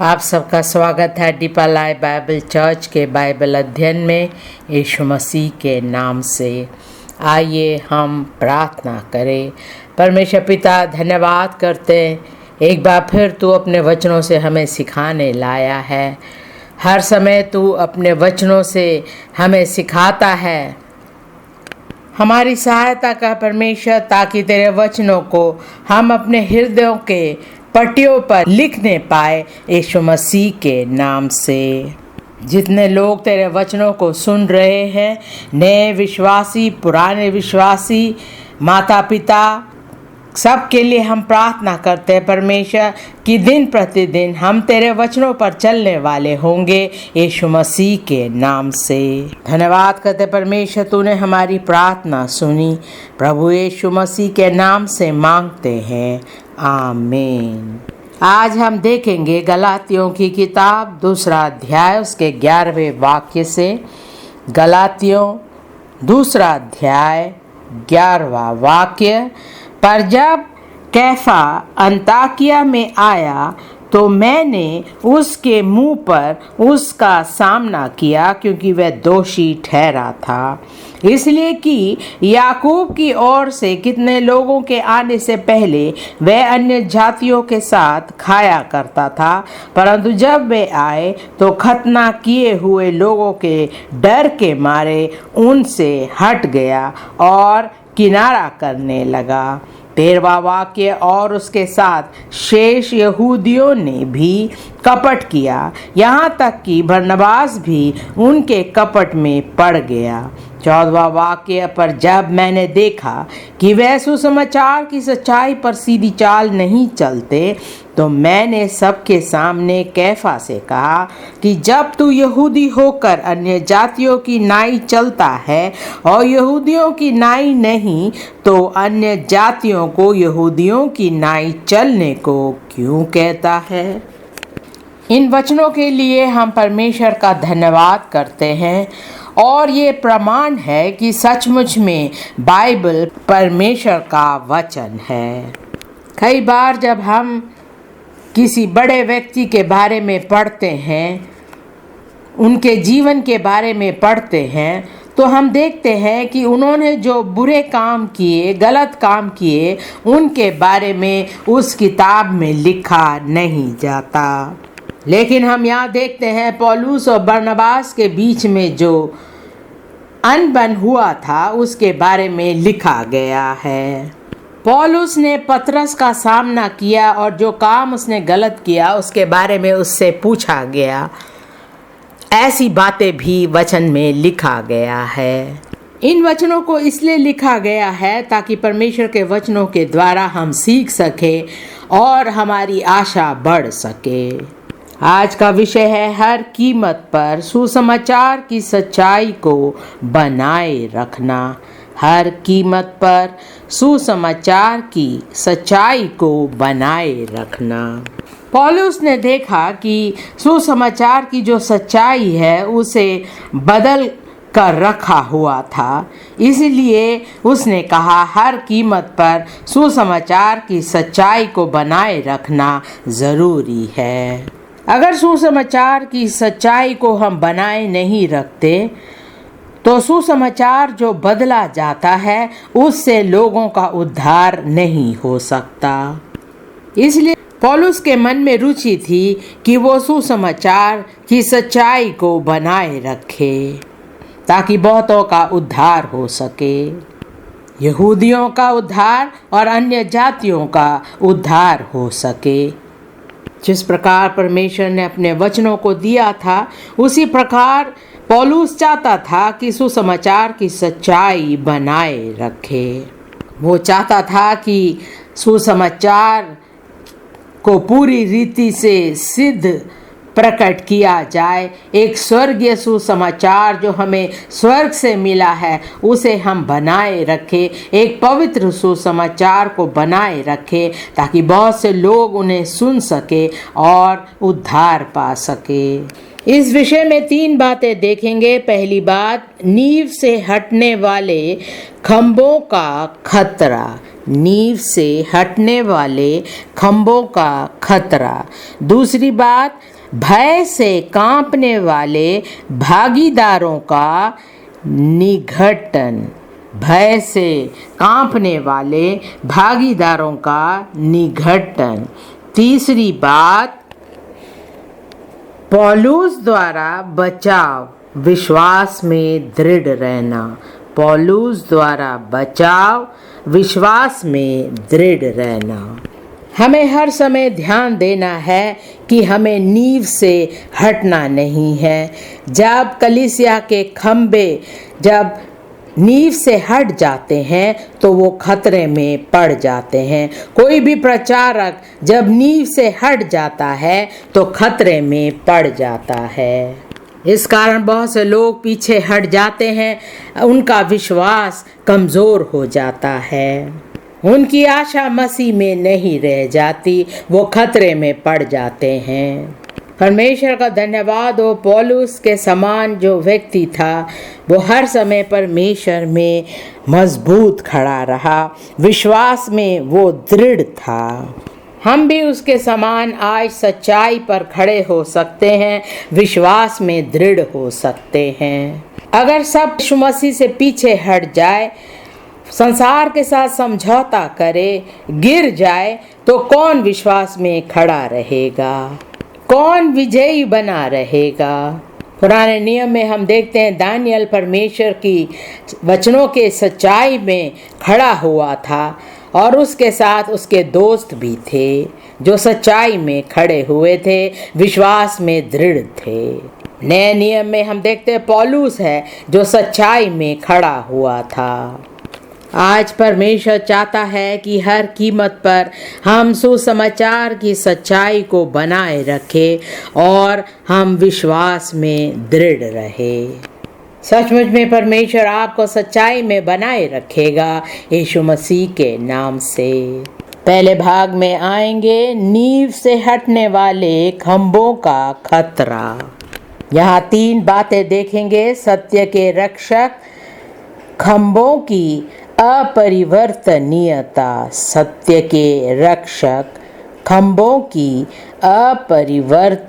आप सबका स्वागत है डीपर लाइफ बाइबल चर्च के बाइबल अध्ययन में यीशु मसीह के नाम से। आइए हम प्रार्थना करें। परमेश्वर पिता, धन्यवाद करते एक बार फिर तू अपने वचनों से हमें सिखाने लाया है। हर समय तू अपने वचनों से हमें सिखाता है। हमारी सहायता कर परमेश्वर, ताकि तेरे वचनों को हम अपने हृदयों के पट्टियों पर लिखने पाए यीशु मसीह के नाम से। जितने लोग तेरे वचनों को सुन रहे हैं, नए विश्वासी, पुराने विश्वासी, माता पिता, सब के लिए हम प्रार्थना करते हैं परमेश्वर कि दिन प्रतिदिन हम तेरे वचनों पर चलने वाले होंगे यीशु मसीह के नाम से। धन्यवाद करते परमेश्वर, तूने हमारी प्रार्थना सुनी। प्रभु यीशु मसीह के नाम से मांगते हैं, आमीन। आज हम देखेंगे गलातियों की किताब 2 अध्याय उसके 11वें वाक्य से। गलातियों 2 अध्याय 11वां वाक्य। पर जब कैफा अंताकिया में आया तो मैंने उसके मुंह पर उसका सामना किया, क्योंकि वह दोषी ठहरा था। इसलिए कि याकूब की ओर से कितने लोगों के आने से पहले वह अन्य जातियों के साथ खाया करता था, परंतु जब वे आए तो खतना किए हुए लोगों के डर के मारे उनसे हट गया और किनारा करने लगा। 13वां वाक्य। और उसके साथ शेष यहूदियों ने भी कपट किया, यहाँ तक कि बरनबास भी उनके कपट में पड़ गया। 14वां वाक्य। पर जब मैंने देखा कि वह सुसमाचार की सच्चाई पर सीधी चाल नहीं चलते, तो मैंने सबके सामने कैफा से कहा कि जब तू यहूदी होकर अन्य जातियों की नाई चलता है और यहूदियों की नाई नहीं, तो अन्य जातियों को यहूदियों की नाई चलने को क्यों कहता है। इन वचनों के लिए हम परमेश्वर का धन्यवाद करते हैं और ये प्रमाण है कि सचमुच में बाइबल परमेश्वर का वचन है। कई बार जब हम किसी बड़े व्यक्ति के बारे में पढ़ते हैं, उनके जीवन के बारे में पढ़ते हैं, तो हम देखते हैं कि उन्होंने जो बुरे काम किए, गलत काम किए, उनके बारे में उस किताब में लिखा नहीं जाता। लेकिन हम यहाँ देखते हैं पौलुस और बरनबास के बीच में जो अनबन हुआ था उसके बारे में लिखा गया है। पौलुस ने पतरस का सामना किया और जो काम उसने गलत किया उसके बारे में उससे पूछा गया। ऐसी बातें भी वचन में लिखा गया है। इन वचनों को इसलिए लिखा गया है ताकि परमेश्वर के वचनों के द्वारा हम सीख सके और हमारी आशा बढ़ सके। आज का विषय है हर कीमत पर सुसमाचार की सच्चाई को बनाए रखना। हर कीमत पर सुसमाचार की सच्चाई को बनाए रखना। पौलुस ने देखा कि सुसमाचार की जो सच्चाई है उसे बदल कर रखा हुआ था, इसलिए उसने कहा हर कीमत पर सुसमाचार की सच्चाई को बनाए रखना ज़रूरी है। अगर सुसमाचार की सच्चाई को हम बनाए नहीं रखते तो सुसमाचार जो बदला जाता है उससे लोगों का उद्धार नहीं हो सकता। इसलिए पौलुस के मन में रुचि थी कि वो सुसमाचार की सच्चाई को बनाए रखे ताकि बहुतों का उद्धार हो सके। यहूदियों का उद्धार और अन्य जातियों का उद्धार हो सके। जिस प्रकार परमेश्वर ने अपने वचनों को दिया था, उसी प्रकार पौलुस चाहता था कि सुसमाचार की सच्चाई बनाए रखे। वो चाहता था कि सुसमाचार को पूरी रीति से सिद्ध प्रकट किया जाए। एक स्वर्गीय सुसमाचार जो हमें स्वर्ग से मिला है उसे हम बनाए रखें, एक पवित्र सुसमाचार को बनाए रखें ताकि बहुत से लोग उन्हें सुन सके और उद्धार पा सके। इस विषय में 3 बातें देखेंगे। पहली बात, नींव से हटने वाले खंभों का खतरा। नींव से हटने वाले खंभों का खतरा। दूसरी बात, भय से कांपने वाले भागीदारों का निघटन। भय से कांपने वाले भागीदारों का निघटन। तीसरी बात, पौलुस द्वारा बचाव, विश्वास में दृढ़ रहना। पौलुस द्वारा बचाव, विश्वास में दृढ़ रहना। हमें हर समय ध्यान देना है कि हमें नींव से हटना नहीं है। जब कलीसिया के खंबे जब नींव से हट जाते हैं तो वो खतरे में पड़ जाते हैं। कोई भी प्रचारक जब नींव से हट जाता है तो खतरे में पड़ जाता है। इस कारण बहुत से लोग पीछे हट जाते हैं, उनका विश्वास कमज़ोर हो जाता है, उनकी आशा मसीह में नहीं रह जाती, वो खतरे में पड़ जाते हैं। परमेश्वर का धन्यवाद हो, पौलुस के समान जो व्यक्ति था वो हर समय परमेश्वर में मजबूत खड़ा रहा, विश्वास में वो दृढ़ था। हम भी उसके समान आज सच्चाई पर खड़े हो सकते हैं, विश्वास में दृढ़ हो सकते हैं। अगर सब यीशु मसीह से पीछे हट जाए, संसार के साथ समझौता करे, गिर जाए, तो कौन विश्वास में खड़ा रहेगा? कौन विजयी बना रहेगा? पुराने नियम में हम देखते हैं दानियल परमेश्वर की वचनों के सच्चाई में खड़ा हुआ था और उसके साथ उसके दोस्त भी थे जो सच्चाई में खड़े हुए थे, विश्वास में दृढ़ थे। नए नियम में हम देखते हैं पौलुस है जो सच्चाई में खड़ा हुआ था। आज परमेश्वर चाहता है कि हर कीमत पर हम सुसमाचार की सच्चाई को बनाए रखें और हम विश्वास में दृढ़ रहे। सचमुच में परमेश्वर आपको सच्चाई में बनाए रखेगा यीशु मसीह के नाम से। पहले भाग में आएंगे नींव से हटने वाले खंभों का खतरा। यहाँ 3 बातें देखेंगे। सत्य के रक्षक, खंभों की अपरिवर्तनीयता। सत्य के रक्षक, खंभों की अपरिवर्तनीयता।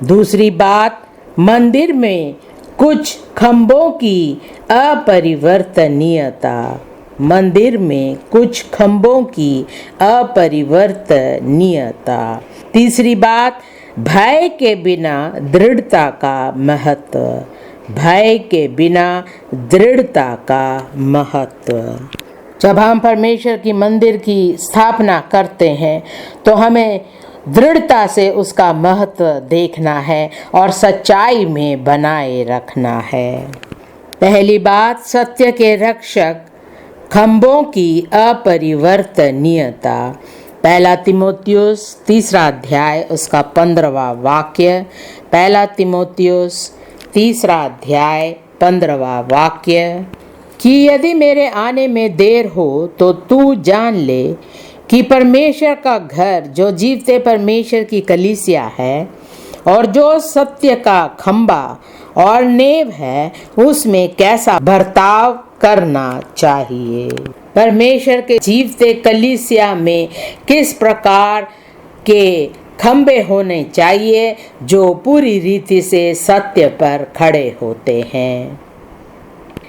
दूसरी बात, मंदिर में कुछ खंभों की अपरिवर्तनीयता। मंदिर में कुछ खंभों की अपरिवर्तनीयता। तीसरी बात, भय के बिना दृढ़ता का महत्व। भय के बिना दृढ़ता का महत्व। जब हम परमेश्वर की मंदिर की स्थापना करते हैं तो हमें दृढ़ता से उसका महत्व देखना है और सच्चाई में बनाए रखना है। पहली बात, सत्य के रक्षक, खंभों की अपरिवर्तनीयता। 1 तीमुथियुस 3 अध्याय उसका 15वां वाक्य। 1 तीमुथियुस 3 अध्याय 15वां वाक्य कि यदि मेरे आने में देर हो तो तू जान ले कि परमेश्वर का घर जो जीवते परमेश्वर की कलीसिया है और जो सत्य का खंबा और नेव है, उसमें कैसा बर्ताव करना चाहिए। परमेश्वर के जीवते कलीसिया में किस प्रकार के खंबे होने चाहिए जो पूरी रीति से सत्य पर खड़े होते हैं।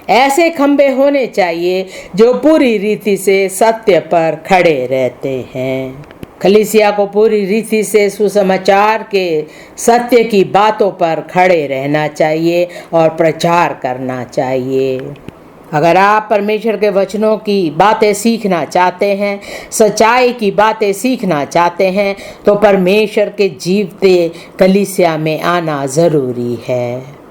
ऐसे खंबे होने चाहिए जो पूरी रीति से सत्य पर खड़े रहते हैं। कलीसिया को पूरी रीति से सुसमाचार के सत्य की बातों पर खड़े रहना चाहिए और प्रचार करना चाहिए। अगर आप परमेश्वर के वचनों की बातें सीखना चाहते हैं, सच्चाई की बातें सीखना चाहते हैं, तो परमेश्वर के जीवते कलीसिया में आना ज़रूरी है।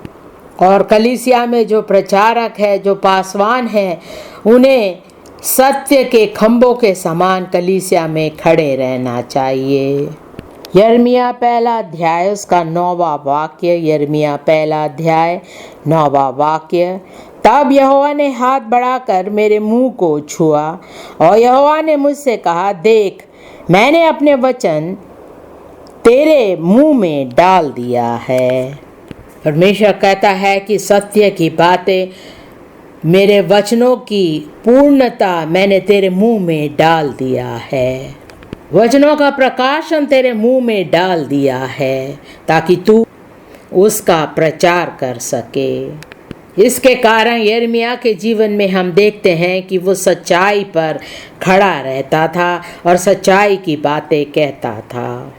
और कलीसिया में जो प्रचारक है, जो पासवान है, उन्हें सत्य के खंभों के समान कलीसिया में खड़े रहना चाहिए। यिर्मयाह 1 अध्याय उसका 9वां वाक्य। यिर्मयाह 1 अध्याय 9वां वाक्य। तब यहोवा ने हाथ बढ़ाकर मेरे मुंह को छुआ और यहोवा ने मुझसे कहा, देख, मैंने अपने वचन तेरे मुंह में डाल दिया है। परमेश्वर कहता है कि सत्य की बातें मेरे वचनों की पूर्णता मैंने तेरे मुंह में डाल दिया है। वचनों का प्रकाशन तेरे मुंह में डाल दिया है ताकि तू उसका प्रचार कर सके। इसके कारण यिर्मयाह के जीवन में हम देखते हैं कि वो सच्चाई पर खड़ा रहता था और सच्चाई की बातें कहता था।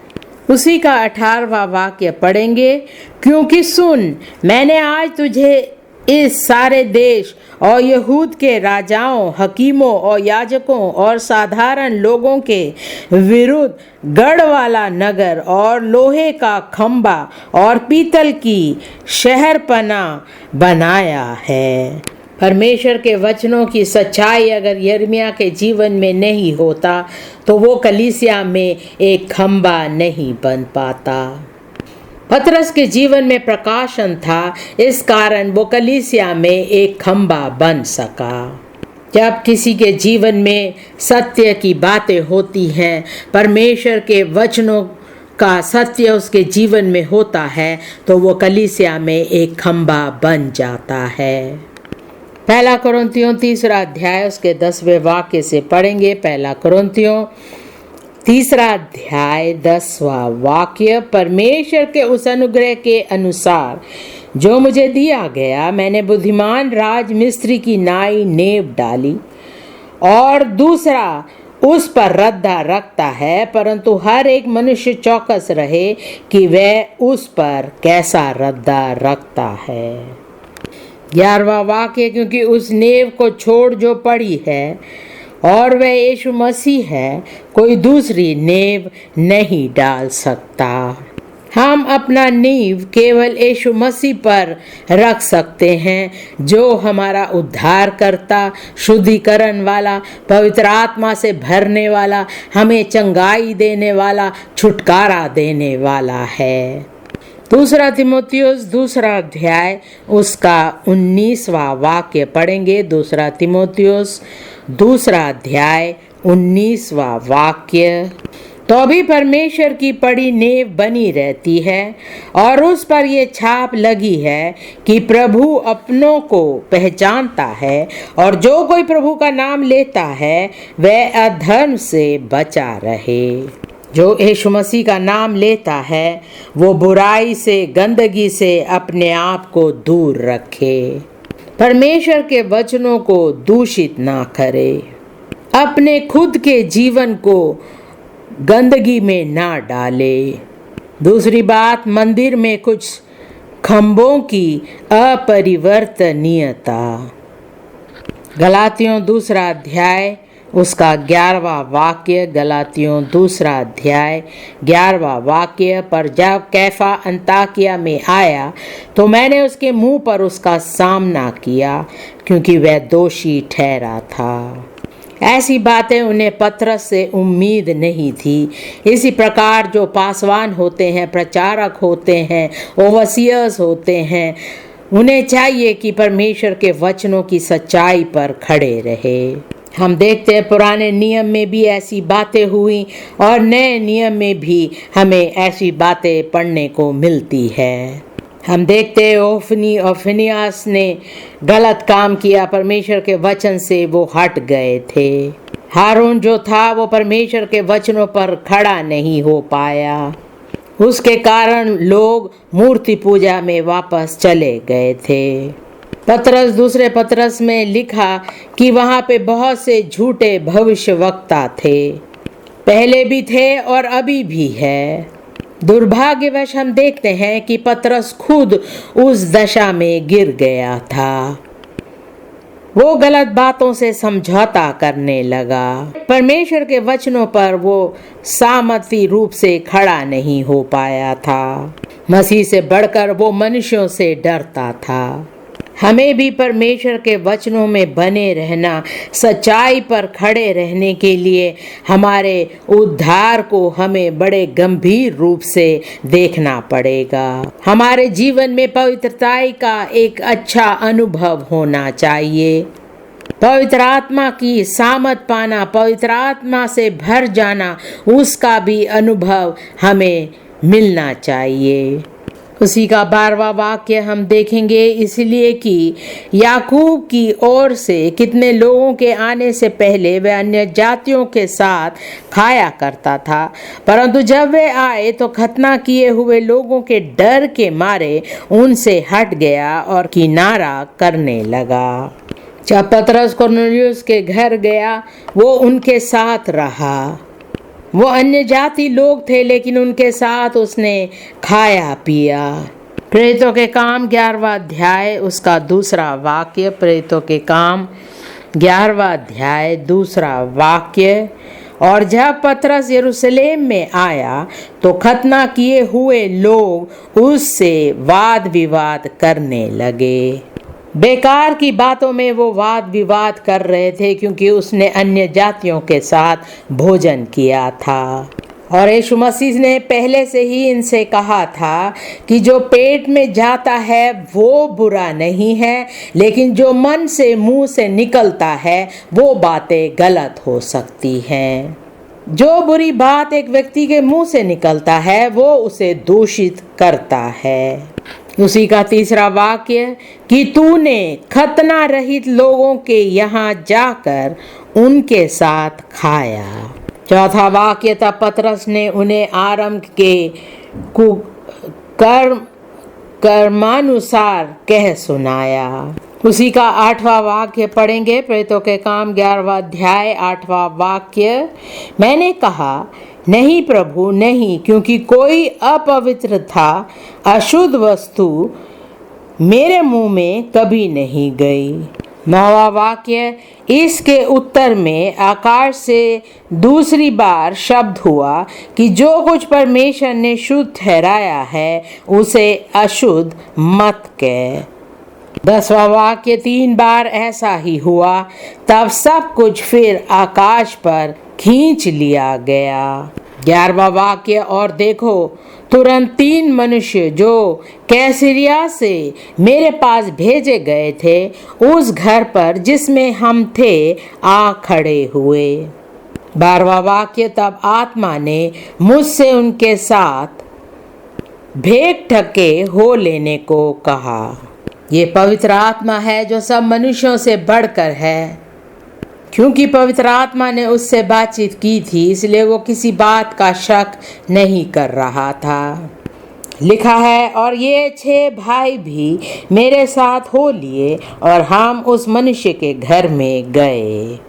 उसी का 18वां वाक्य पढ़ेंगे। क्योंकि सुन, मैंने आज तुझे इस सारे देश और यहूद के राजाओं, हकीमों और याजकों और साधारण लोगों के विरुद्ध गढ़ वाला नगर और लोहे का खंबा और पीतल की शहरपना बनाया है। परमेश्वर के वचनों की सच्चाई अगर यिर्मयाह के जीवन में नहीं होता तो वो कलीसिया में एक खंबा नहीं बन पाता। पतरस के जीवन में प्रकाशन था, इस कारण वो कलीसिया में एक खंबा बन सका। जब किसी के जीवन में सत्य की बातें होती हैं, परमेश्वर के वचनों का सत्य उसके जीवन में होता है, तो वो कलीसिया में एक खंबा बन जाता है। पहला कुरिन्थियों 3 अध्याय उसके 10वें वाक्य से पढ़ेंगे। पहला कुरिन्थियों 3 अध्याय 10वां वाक्य। परमेश्वर के उस अनुग्रह के अनुसार जो मुझे दिया गया, मैंने बुद्धिमान राज मिस्त्री की नाई नींव डाली और दूसरा उस पर रद्दा रखता है, परंतु हर एक मनुष्य चौकस रहे कि वह उस पर कैसा रद्दा रखता है। 11वां वाक्य। क्योंकि उस नींव को छोड़ जो पड़ी है और वह यीशु मसीह है, कोई दूसरी नींव नहीं डाल सकता। हम अपना नींव केवल यीशु मसीह पर रख सकते हैं, जो हमारा उद्धार करता, शुद्धिकरण वाला, पवित्र आत्मा से भरने वाला, हमें चंगाई देने वाला, छुटकारा देने वाला है। 2 तीमुथियुस 2 अध्याय उसका 19वां वाक्य पढ़ेंगे। 2 तीमुथियुस 2 अध्याय 19वां वाक्य। तो भी परमेश्वर की पड़ी नींव बनी रहती है और उस पर ये छाप लगी है कि प्रभु अपनों को पहचानता है और जो कोई प्रभु का नाम लेता है वह अधर्म से बचा रहे। जो यीशु मसीह का नाम लेता है वो बुराई से, गंदगी से अपने आप को दूर रखे, परमेश्वर के वचनों को दूषित ना करे, अपने खुद के जीवन को गंदगी में ना डाले। दूसरी बात, मंदिर में कुछ खंभों की अपरिवर्तनीयता। गलातियों 2 अध्याय उसका 11वां वाक्य। गलातियों 2 अध्याय 11वां वाक्य। पर जब कैफा अंताकिया में आया तो मैंने उसके मुंह पर उसका सामना किया, क्योंकि वह दोषी ठहरा था। ऐसी बातें उन्हें पतरस से उम्मीद नहीं थी। इसी प्रकार जो पासवान होते हैं, प्रचारक होते हैं, ओवरसियर्स होते हैं, उन्हें चाहिए कि परमेश्वर के वचनों की सच्चाई पर खड़े रहे। हम देखते हैं पुराने नियम में भी ऐसी बातें हुई और नए नियम में भी हमें ऐसी बातें पढ़ने को मिलती है। हम देखते हैं ओफनी और फिनियास ने गलत काम किया, परमेश्वर के वचन से वो हट गए थे। हारून जो था वो परमेश्वर के वचनों पर खड़ा नहीं हो पाया, उसके कारण लोग मूर्ति पूजा में वापस चले गए थे। पतरस 2 पतरस में लिखा कि वहाँ पे बहुत से झूठे भविष्यवक्ता थे, पहले भी थे और अभी भी है। दुर्भाग्यवश हम देखते हैं कि पतरस खुद उस दशा में गिर गया था। वो गलत बातों से समझौता करने लगा, परमेश्वर के वचनों पर वो सामर्थी रूप से खड़ा नहीं हो पाया था। मसीह से बढ़कर वो मनुष्यों से डरता था। हमें भी परमेश्वर के वचनों में बने रहना, सच्चाई पर खड़े रहने के लिए हमारे उद्धार को हमें बड़े गंभीर रूप से देखना पड़ेगा। हमारे जीवन में पवित्रताई का एक अच्छा अनुभव होना चाहिए। पवित्र आत्मा की सामर्थ पाना, पवित्र आत्मा से भर जाना, उसका भी अनुभव हमें मिलना चाहिए। उसी का 12वां वाक्य हम देखेंगे, इसलिए कि याकूब की ओर से कितने लोगों के आने से पहले वह अन्य जातियों के साथ खाया करता था, परंतु जब वे आए तो खतना किए हुए लोगों के डर के मारे उनसे हट गया और किनारा करने लगा। जब पतरस कुरनेलियुस के घर गया, वो उनके साथ रहा। वो अन्य जाति लोग थे, लेकिन उनके साथ उसने खाया पिया। प्रेरितों के काम 11वां अध्याय उसका 2रा वाक्य। प्रेरितों के काम 11वां अध्याय 2रा वाक्य। और जब पतरस यरूशलेम में आया तो खतना किए हुए लोग उससे वाद विवाद करने लगे। बेकार की बातों में वो वाद विवाद कर रहे थे, क्योंकि उसने अन्य जातियों के साथ भोजन किया था। और यीशु मसीह ने पहले से ही इनसे कहा था कि जो पेट में जाता है वो बुरा नहीं है, लेकिन जो मन से मुंह से निकलता है वो बातें गलत हो सकती हैं। जो बुरी बात एक व्यक्ति के मुंह से निकलता है वो उसे दूषित करता है। उसी का 3रा वाक्य कि तूने खतना रहित लोगों के यहाँ जाकर उनके साथ खाया। 4था वाक्य, तब पतरस ने उन्हें आरंभ के कर्मानुसार कह सुनाया। उसी का 8वां वाक्य पढ़ेंगे। प्रेरितों के काम 11वां अध्याय 8वां वाक्य। मैंने कहा, नहीं प्रभु नहीं, क्योंकि कोई अपवित्र था अशुद्ध वस्तु मेरे मुंह में कभी नहीं गई। 9वां वाक्य, इसके उत्तर में आकाश से दूसरी बार शब्द हुआ कि जो कुछ परमेश्वर ने शुद्ध ठहराया है उसे अशुद्ध मत कह। 10वां वाक्य, 3 बार ऐसा ही हुआ, तब सब कुछ फिर आकाश पर खींच लिया गया। 11वां वाक्य, और देखो तुरंत 3 मनुष्य जो कैसरिया से मेरे पास भेजे गए थे उस घर पर जिसमें हम थे आ खड़े हुए। 12वां वाक्य, तब आत्मा ने मुझसे उनके साथ भेंट ठके हो लेने को कहा। ये पवित्र आत्मा है जो सब मनुष्यों से बढ़कर है। क्योंकि पवित्र आत्मा ने उससे बातचीत की थी, इसलिए वो किसी बात का शक नहीं कर रहा था। लिखा है, और ये 6 भाई भी मेरे साथ हो लिए और हम उस मनुष्य के घर में गए।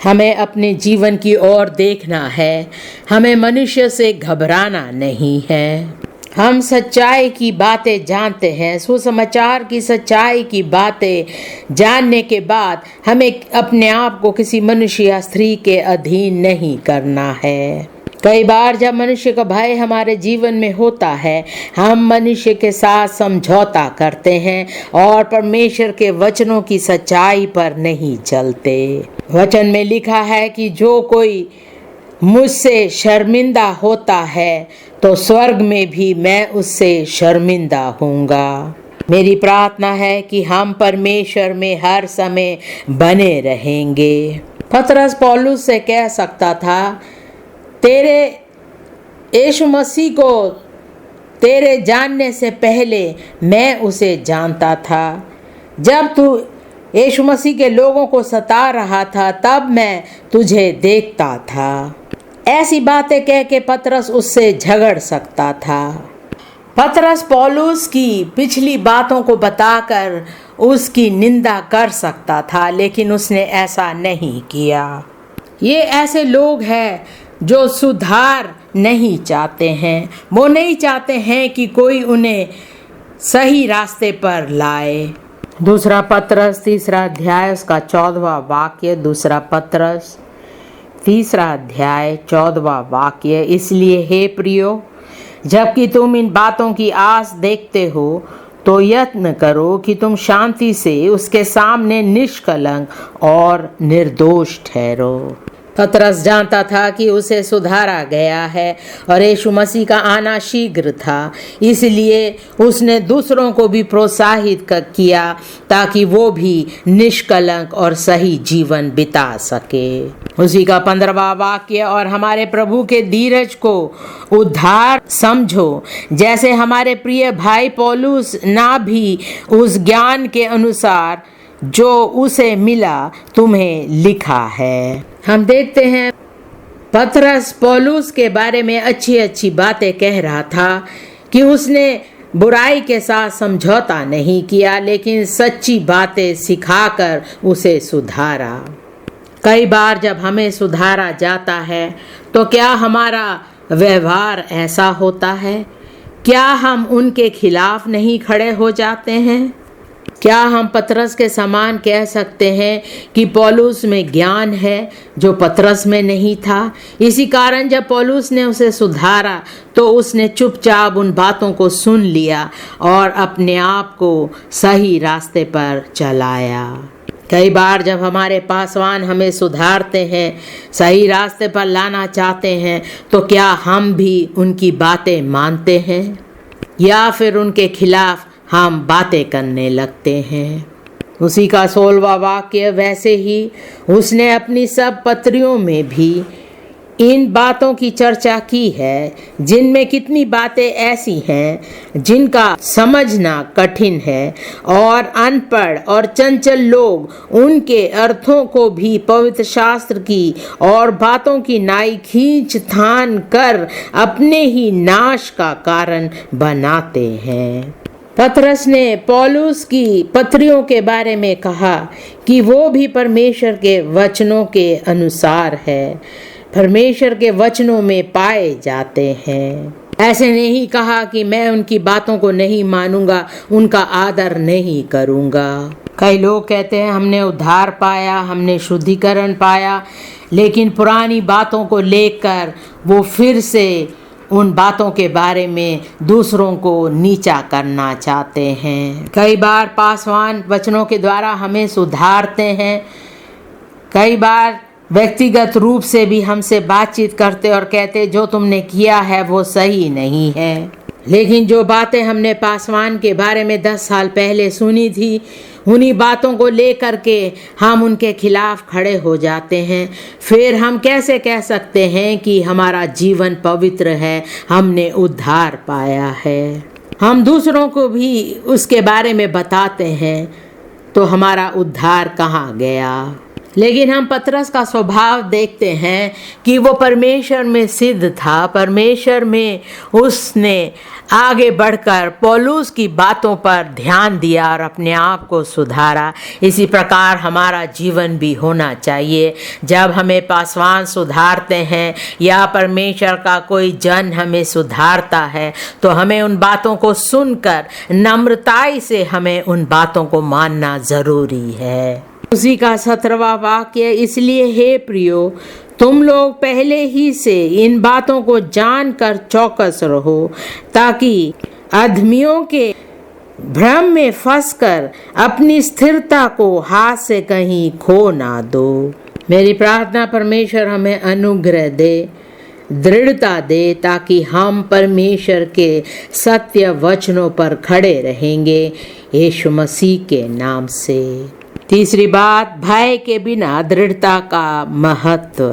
हमें अपने जीवन की ओर देखना है, हमें मनुष्य से घबराना नहीं है। हम सच्चाई की बातें जानते हैं। सुसमाचार की सच्चाई की बातें जानने के बाद हमें अपने आप को किसी मनुष्य या स्त्री के अधीन नहीं करना है। कई बार जब मनुष्य का भय हमारे जीवन में होता है, हम मनुष्य के साथ समझौता करते हैं और परमेश्वर के वचनों की सच्चाई पर नहीं चलते। वचन में लिखा है कि जो कोई मुझसे शर्मिंदा होता है तो स्वर्ग में भी मैं उससे शर्मिंदा होऊंगा। मेरी प्रार्थना है कि हम परमेश्वर में हर समय बने रहेंगे। पतरस पौलुस से कह सकता था, तेरे यीशु मसीह को तेरे जानने से पहले मैं उसे जानता था। जब तू यीशु मसीह के लोगों को सता रहा था तब मैं तुझे देखता था। ऐसी बातें कह के पतरस उससे झगड़ सकता था। पतरस पौलुस की पिछली बातों को बताकर उसकी निंदा कर सकता था, लेकिन उसने ऐसा नहीं किया। ये ऐसे लोग हैं जो सुधार नहीं चाहते हैं। वो नहीं चाहते हैं कि कोई उन्हें सही रास्ते पर लाए। 2 पतरस 3 अध्याय उसका 14वां वाक्य। 2 पतरस 3 अध्याय 14वां वाक्य। इसलिए हे प्रियो, जबकि तुम इन बातों की आस देखते हो तो यत्न करो कि तुम शांति से उसके सामने निष्कलंक और निर्दोष ठहरो। पतरस जानता था कि उसे सुधारा गया है और यीशु मसीह का आना शीघ्र था, इसलिए उसने दूसरों को भी प्रोत्साहित किया ताकि वो भी निष्कलंक और सही जीवन बिता सके। उसी का 15वां वाक्य, और हमारे प्रभु के धीरज को उद्धार समझो, जैसे हमारे प्रिय भाई पौलुस ना भी उस ज्ञान के अनुसार जो उसे मिला तुम्हें लिखा है। हम देखते हैं पतरस पौलुस के बारे में अच्छी अच्छी बातें कह रहा था कि उसने बुराई के साथ समझौता नहीं किया, लेकिन सच्ची बातें सिखाकर उसे सुधारा। कई बार जब हमें सुधारा जाता है तो क्या हमारा व्यवहार ऐसा होता है? क्या हम उनके खिलाफ नहीं खड़े हो जाते हैं? क्या हम पतरस के समान कह सकते हैं कि पौलुस में ज्ञान है जो पतरस में नहीं था? इसी कारण जब पौलुस ने उसे सुधारा तो उसने चुपचाप उन बातों को सुन लिया और अपने आप को सही रास्ते पर चलाया। कई बार जब हमारे पासवान हमें सुधारते हैं, सही रास्ते पर लाना चाहते हैं, तो क्या हम भी उनकी बातें मानते हैं या फिर उनके खिलाफ हम बातें करने लगते हैं? उसी का 16वां वाक्य, वैसे ही उसने अपनी सब पत्रियों में भी इन बातों की चर्चा की है, जिनमें कितनी बातें ऐसी हैं जिनका समझना कठिन है और अनपढ़ और चंचल लोग उनके अर्थों को भी पवित्र शास्त्र की और बातों की नाई खींच थान कर अपने ही नाश का कारण बनाते हैं। पतरस ने पौलुस की पत्रियों के बारे में कहा कि वो भी परमेश्वर के वचनों के अनुसार है, परमेश्वर के वचनों में पाए जाते हैं। ऐसे नहीं कहा कि मैं उनकी बातों को नहीं मानूंगा, उनका आदर नहीं करूंगा। कई लोग कहते हैं हमने उद्धार पाया, हमने शुद्धिकरण पाया, लेकिन पुरानी बातों को लेकर वो फिर से उन बातों के बारे में दूसरों को नीचा करना चाहते हैं। कई बार पासवान वचनों के द्वारा हमें सुधारते हैं, कई बार व्यक्तिगत रूप से भी हमसे बातचीत करते और कहते जो तुमने किया है वो सही नहीं है। लेकिन जो बातें हमने पासवान के बारे में 10 साल पहले सुनी थी, उन्हीं बातों को लेकर के हम उनके खिलाफ खड़े हो जाते हैं। फिर हम कैसे कह सकते हैं कि हमारा जीवन पवित्र है, हमने उद्धार पाया है? हम दूसरों को भी उसके बारे में बताते हैं, तो हमारा उद्धार कहाँ गया? लेकिन हम पतरस का स्वभाव देखते हैं कि वो परमेश्वर में सिद्ध था, परमेश्वर में उसने आगे बढ़कर पौलुस की बातों पर ध्यान दिया और अपने आप को सुधारा। इसी प्रकार हमारा जीवन भी होना चाहिए। जब हमें पासवान सुधारते हैं या परमेश्वर का कोई जन हमें सुधारता है, तो हमें उन बातों को सुनकर नम्रताई से हमें उन बातों को मानना ज़रूरी है। उसी का 17वां वाक्य, इसलिए हे प्रियो, तुम लोग पहले ही से इन बातों को जानकर चौकस रहो, ताकि अधर्मियों के भ्रम में फंसकर अपनी स्थिरता को हाथ से कहीं खो ना दो। मेरी प्रार्थना परमेश्वर हमें अनुग्रह दे, दृढ़ता दे, ताकि हम परमेश्वर के सत्य वचनों पर खड़े रहेंगे यीशु मसीह के नाम से। तीसरी बात, भय के बिना दृढ़ता का महत्व।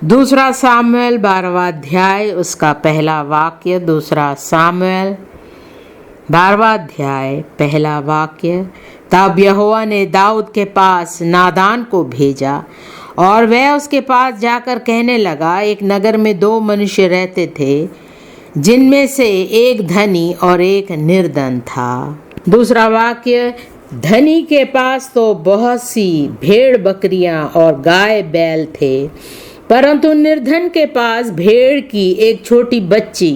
2 सामुएल 12वां अध्याय उसका पहला वाक्य। 2 सामुएल 12वां अध्याय पहला वाक्य, तब यहोवा ने दाऊद के पास नादान को भेजा और वह उसके पास जाकर कहने लगा, एक नगर में 2 मनुष्य रहते थे, जिनमें से एक धनी और एक निर्धन था। दूसरा वाक्य, धनी के पास तो बहुत सी भेड़ बकरियां और गाय बैल थे, परंतु निर्धन के पास भेड़ की एक छोटी बच्ची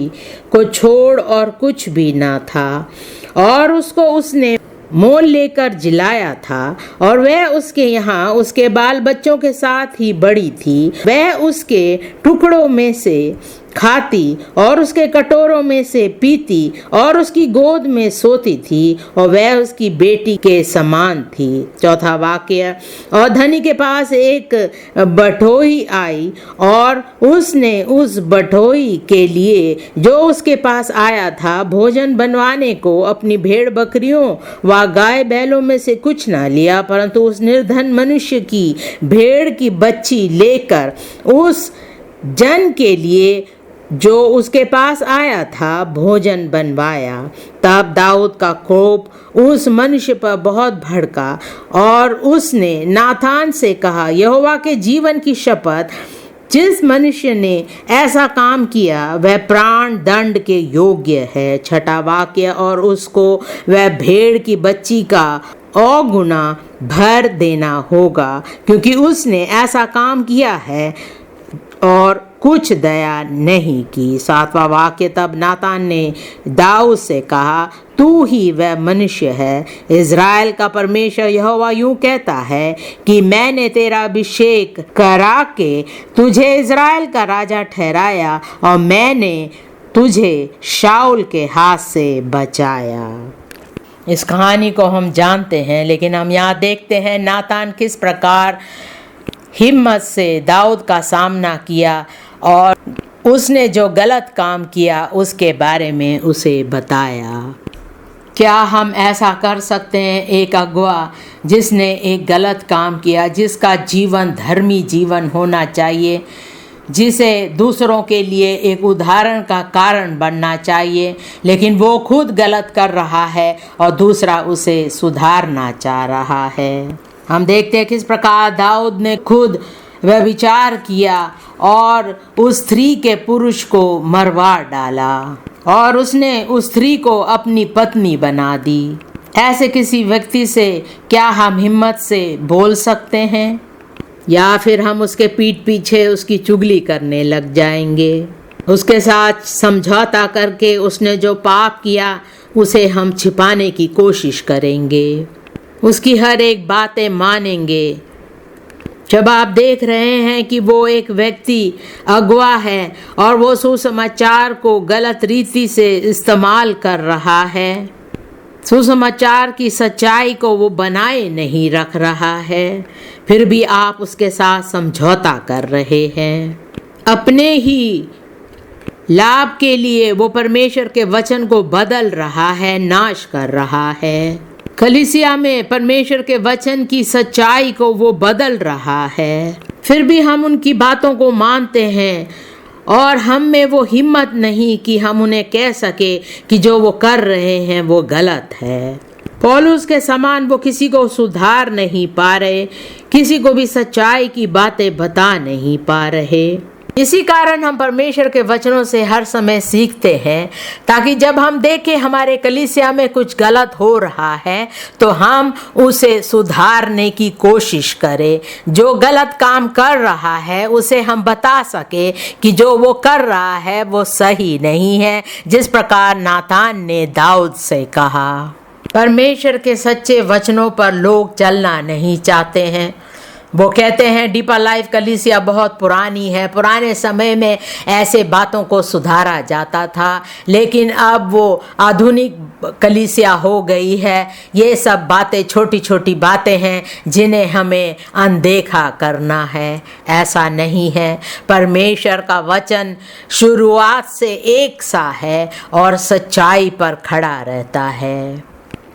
को छोड़ और कुछ भी ना था, और उसको उसने मोल लेकर जिलाया था, और वह उसके यहाँ उसके बाल बच्चों के साथ ही बड़ी थी। वह उसके टुकड़ों में से खाती और उसके कटोरों में से पीती और उसकी गोद में सोती थी और वह उसकी बेटी के समान थी। चौथा वाक्य, और धनी के पास एक बटोही आई और उसने उस बटोही के लिए जो उसके पास आया था भोजन बनवाने को अपनी भेड़ बकरियों व गाय बैलों में से कुछ ना लिया, परंतु उस निर्धन मनुष्य की भेड़ की बच्ची लेकर उस जन के लिए जो उसके पास आया था भोजन बनवाया। तब दाऊद का कोप उस मनुष्य पर बहुत भड़का और उसने नाथान से कहा, यहोवा के जीवन की शपथ, जिस मनुष्य ने ऐसा काम किया वह प्राण दंड के योग्य है। छठा वाक्य, और उसको वह भेड़ की बच्ची का औगुना भर देना होगा, क्योंकि उसने ऐसा काम किया है और कुछ दया नहीं की। सातवां वाक्य, तब नातान ने दाऊद से कहा, तू ही वह मनुष्य है। इज़राइल का परमेश्वर यहोवा यूं कहता है कि मैंने तेरा अभिषेक करा के तुझे इज़राइल का राजा ठहराया और मैंने तुझे शाऊल के हाथ से बचाया। इस कहानी को हम जानते हैं, लेकिन हम यहाँ देखते हैं नातान किस प्रकार हिम्मत से दाऊद का सामना किया और उसने जो गलत काम किया उसके बारे में उसे बताया। क्या हम ऐसा कर सकते हैं? एक अगुआ जिसने एक गलत काम किया, जिसका जीवन धर्मी जीवन होना चाहिए, जिसे दूसरों के लिए एक उदाहरण का कारण बनना चाहिए, लेकिन वो खुद गलत कर रहा है और दूसरा उसे सुधारना चाह रहा है। हम देखते हैं किस प्रकार दाऊद ने खुद वह विचार किया और उस स्त्री के पुरुष को मरवा डाला और उसने उस स्त्री को अपनी पत्नी बना दी। ऐसे किसी व्यक्ति से क्या हम हिम्मत से बोल सकते हैं, या फिर हम उसके पीठ पीछे उसकी चुगली करने लग जाएंगे? उसके साथ समझौता करके उसने जो पाप किया उसे हम छिपाने की कोशिश करेंगे, उसकी हर एक बातें मानेंगे। जब आप देख रहे हैं कि वो एक व्यक्ति अगुआ है और वो सुसमाचार को गलत रीति से इस्तेमाल कर रहा है, सुसमाचार की सच्चाई को वो बनाए नहीं रख रहा है, फिर भी आप उसके साथ समझौता कर रहे हैं। अपने ही लाभ के लिए वो परमेश्वर के वचन को बदल रहा है, नाश कर रहा है। कलीसिया में परमेश्वर के वचन की सच्चाई को वो बदल रहा है, फिर भी हम उनकी बातों को मानते हैं और हम में वो हिम्मत नहीं कि हम उन्हें कह सके कि जो वो कर रहे हैं वो गलत है। पौलुस के समान वो किसी को सुधार नहीं पा रहे, किसी को भी सच्चाई की बातें बता नहीं पा रहे। इसी कारण हम परमेश्वर के वचनों से हर समय सीखते हैं, ताकि जब हम देखें हमारे कलीसिया में कुछ गलत हो रहा है तो हम उसे सुधारने की कोशिश करें। जो गलत काम कर रहा है उसे हम बता सके कि जो वो कर रहा है वो सही नहीं है, जिस प्रकार नातान ने दाऊद से कहा। परमेश्वर के सच्चे वचनों पर लोग चलना नहीं चाहते हैं। वो कहते हैं डीपर लाइफ कलीसिया बहुत पुरानी है, पुराने समय में ऐसे बातों को सुधारा जाता था, लेकिन अब वो आधुनिक कलीसिया हो गई है। ये सब बातें छोटी छोटी बातें हैं जिन्हें हमें अनदेखा करना है। ऐसा नहीं है। परमेश्वर का वचन शुरुआत से एक सा है और सच्चाई पर खड़ा रहता है।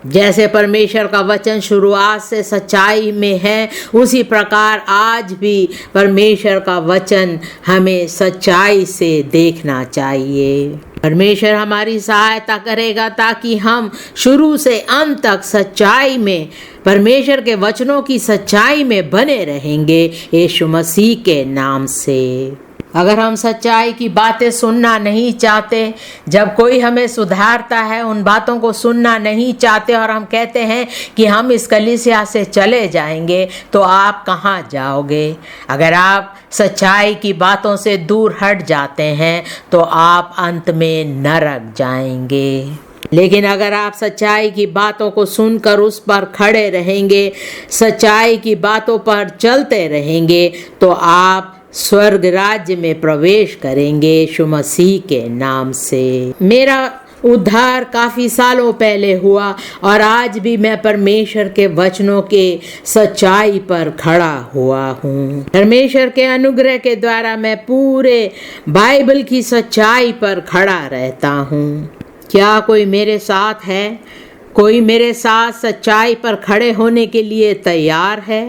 जैसे परमेश्वर का वचन शुरुआत से सच्चाई में है, उसी प्रकार आज भी परमेश्वर का वचन हमें सच्चाई से देखना चाहिए। परमेश्वर हमारी सहायता करेगा ताकि हम शुरू से अंत तक सच्चाई में, परमेश्वर के वचनों की सच्चाई में बने रहेंगे, यीशु मसीह के नाम से। अगर हम सच्चाई की बातें सुनना नहीं चाहते, जब कोई हमें सुधारता है उन बातों को सुनना नहीं चाहते और हम कहते हैं कि हम इस कलीसिया से चले जाएंगे, तो आप कहाँ जाओगे? अगर आप सच्चाई की बातों से दूर हट जाते हैं तो आप अंत में नरक जाएंगे। लेकिन अगर आप सच्चाई की बातों को सुनकर उस पर खड़े रहेंगे, सच्चाई की बातों पर चलते रहेंगे, तो आप स्वर्ग राज्य में प्रवेश करेंगे यीशु मसीह के नाम से। मेरा उद्धार काफ़ी सालों पहले हुआ और आज भी मैं परमेश्वर के वचनों के सच्चाई पर खड़ा हुआ हूँ। परमेश्वर के अनुग्रह के द्वारा मैं पूरे बाइबल की सच्चाई पर खड़ा रहता हूँ। क्या कोई मेरे साथ है? कोई मेरे साथ सच्चाई पर खड़े होने के लिए तैयार है?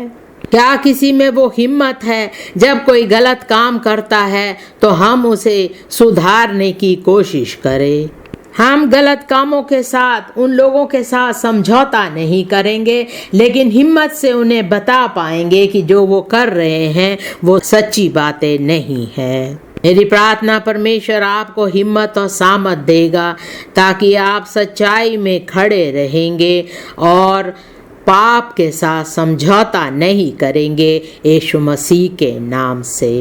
क्या किसी में वो हिम्मत है जब कोई गलत काम करता है तो हम उसे सुधारने की कोशिश करें? हम गलत कामों के साथ उन लोगों के साथ समझौता नहीं करेंगे, लेकिन हिम्मत से उन्हें बता पाएंगे कि जो वो कर रहे हैं वो सच्ची बातें नहीं है। मेरी प्रार्थना परमेश्वर आपको हिम्मत और सामर्थ देगा ताकि आप सच्चाई में खड़े रहेंगे और पाप के साथ समझौता नहीं करेंगे यीशु मसीह के नाम से।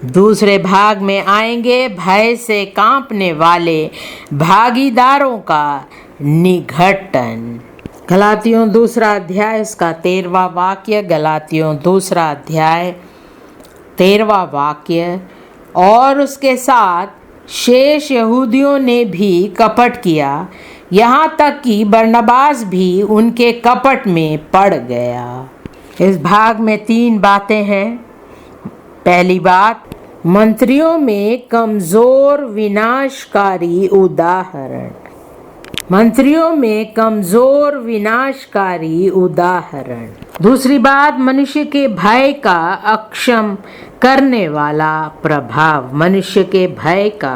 दूसरे भाग में आएंगे भय से कांपने वाले भागीदारों का निघटन। गलातियों 2 अध्याय उसका 13वां वाक्य। गलातियों 2 अध्याय 13वां वाक्य। और उसके साथ शेष यहूदियों ने भी कपट किया, यहाँ तक कि बरनबास भी उनके कपट में पड़ गया। इस भाग में 3 बातें हैं। पहली बात, मंत्रियों में कमजोर विनाशकारी उदाहरण। मंत्रियों में कमजोर विनाशकारी उदाहरण। दूसरी बात, मनुष्य के भय का अक्षम करने वाला प्रभाव। मनुष्य के भय का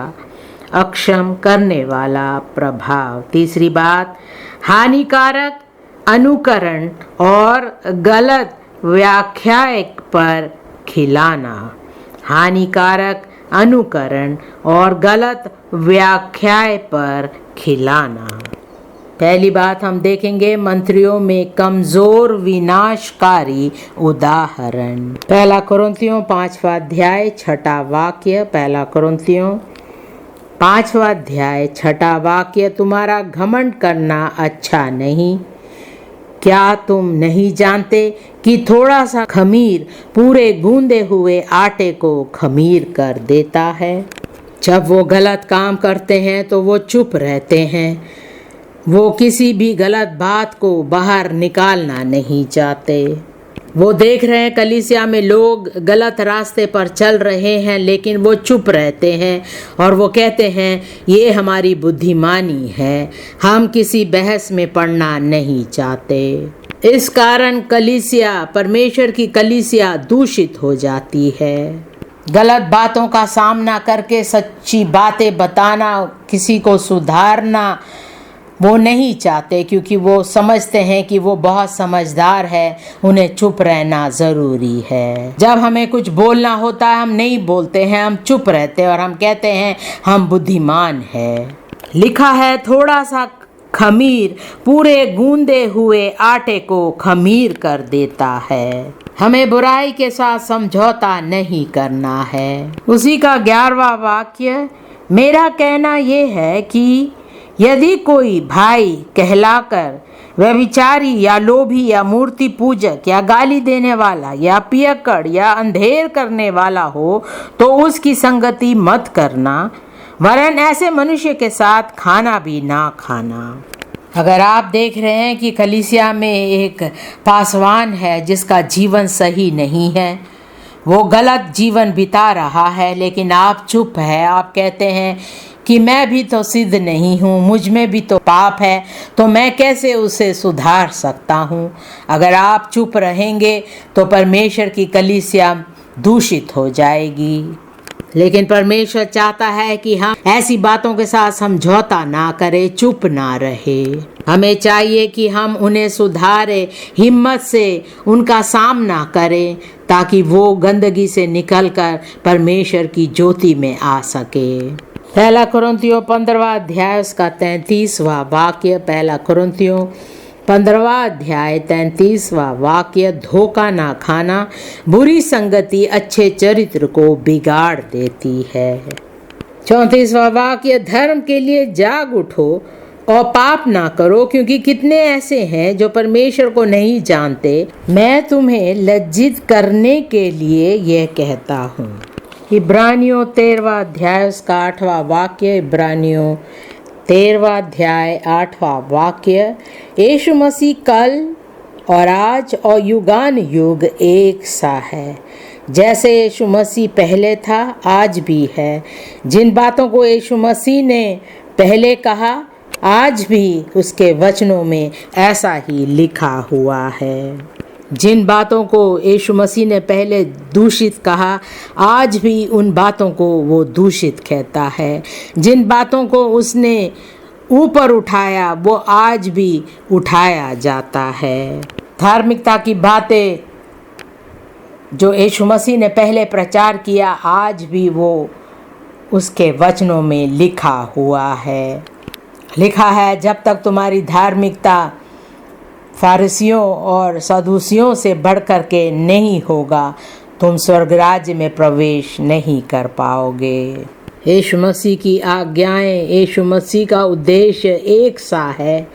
अक्षम करने वाला प्रभाव। तीसरी बात, हानिकारक अनुकरण और गलत व्याख्या पर खिलाना। हानिकारक अनुकरण और गलत व्याख्या पर खिलाना। पहली बात हम देखेंगे मंत्रियों में कमजोर विनाशकारी उदाहरण। 1 कुरिन्थियों 5वां अध्याय 6वां वाक्य। 1 कुरिन्थियों 5वां अध्याय 6वां वाक्य। तुम्हारा घमंड करना अच्छा नहीं। क्या तुम नहीं जानते कि थोड़ा सा खमीर पूरे गूंदे हुए आटे को खमीर कर देता है? जब वो गलत काम करते हैं तो वो चुप रहते हैं। वो किसी भी गलत बात को बाहर निकालना नहीं चाहते। वो देख रहे हैं कलीसिया में लोग गलत रास्ते पर चल रहे हैं, लेकिन वो चुप रहते हैं और वो कहते हैं ये हमारी बुद्धिमानी है, हम किसी बहस में पड़ना नहीं चाहते। इस कारण कलीसिया, परमेश्वर की कलीसिया दूषित हो जाती है। गलत बातों का सामना करके सच्ची बातें बताना, किसी को सुधारना वो नहीं चाहते, क्योंकि वो समझते हैं कि वो बहुत समझदार है, उन्हें चुप रहना ज़रूरी है। जब हमें कुछ बोलना होता है हम नहीं बोलते हैं, हम चुप रहते हैं और हम कहते हैं हम बुद्धिमान हैं। लिखा है थोड़ा सा खमीर पूरे गूंदे हुए आटे को खमीर कर देता है। हमें बुराई के साथ समझौता नहीं करना है। उसी का 11वां वाक्य, मेरा कहना ये है कि यदि कोई भाई कहलाकर व्यभिचारी या लोभी या मूर्ति पूजक या गाली देने वाला या पियक्कड़ या अंधेर करने वाला हो तो उसकी संगति मत करना, वरन ऐसे मनुष्य के साथ खाना भी ना खाना। अगर आप देख रहे हैं कि कलीसिया में एक पासवान है जिसका जीवन सही नहीं है, वो गलत जीवन बिता रहा है, लेकिन आप चुप है, आप कहते हैं कि मैं भी तो सिद्ध नहीं हूँ, मुझ में भी तो पाप है, तो मैं कैसे उसे सुधार सकता हूँ। अगर आप चुप रहेंगे तो परमेश्वर की कलीसिया दूषित हो जाएगी। लेकिन परमेश्वर चाहता है कि हम ऐसी बातों के साथ समझौता ना करें, चुप ना रहे। हमें चाहिए कि हम उन्हें सुधारें, हिम्मत से उनका सामना करें, ताकि वो गंदगी से निकलकर परमेश्वर की ज्योति में आ सके। 1 कुरिन्थियों 15वां अध्याय उसका 33वां वाक्य। 1 कुरिन्थियों 15वां अध्याय 33वां वाक्य, धोखा ना खाना, बुरी संगति अच्छे चरित्र को बिगाड़ देती है। 34वां वाक्य, धर्म के लिए जाग उठो, और पाप ना करो, क्योंकि कितने ऐसे हैं जो परमेश्वर को नहीं जानते। मैं तुम्हें लज्जित करने के लिए यह कहता हूँ। इब्रानियों 13वां अध्याय उसका 8वां वाक्य। इब्रानियों 13वां अध्याय 8वां वाक्य। यीशु मसीह कल और आज और युगान युग एक सा है। जैसे यीशु मसीह पहले था आज भी है। जिन बातों को यीशु मसीह ने पहले कहा आज भी उसके वचनों में ऐसा ही लिखा हुआ है। जिन बातों को यीशु मसीह ने पहले दूषित कहा आज भी उन बातों को वो दूषित कहता है। जिन बातों को उसने ऊपर उठाया वो आज भी उठाया जाता है। धार्मिकता की बातें जो यीशु मसीह ने पहले प्रचार किया आज भी वो उसके वचनों में लिखा हुआ है। लिखा है, जब तक तुम्हारी धार्मिकता फारिसियों और सदूसियों से बढ़कर के नहीं होगा तुम स्वर्ग राज्य में प्रवेश नहीं कर पाओगे। यीशु मसीह की आज्ञाएं, यीशु मसीह का उद्देश्य एक सा है।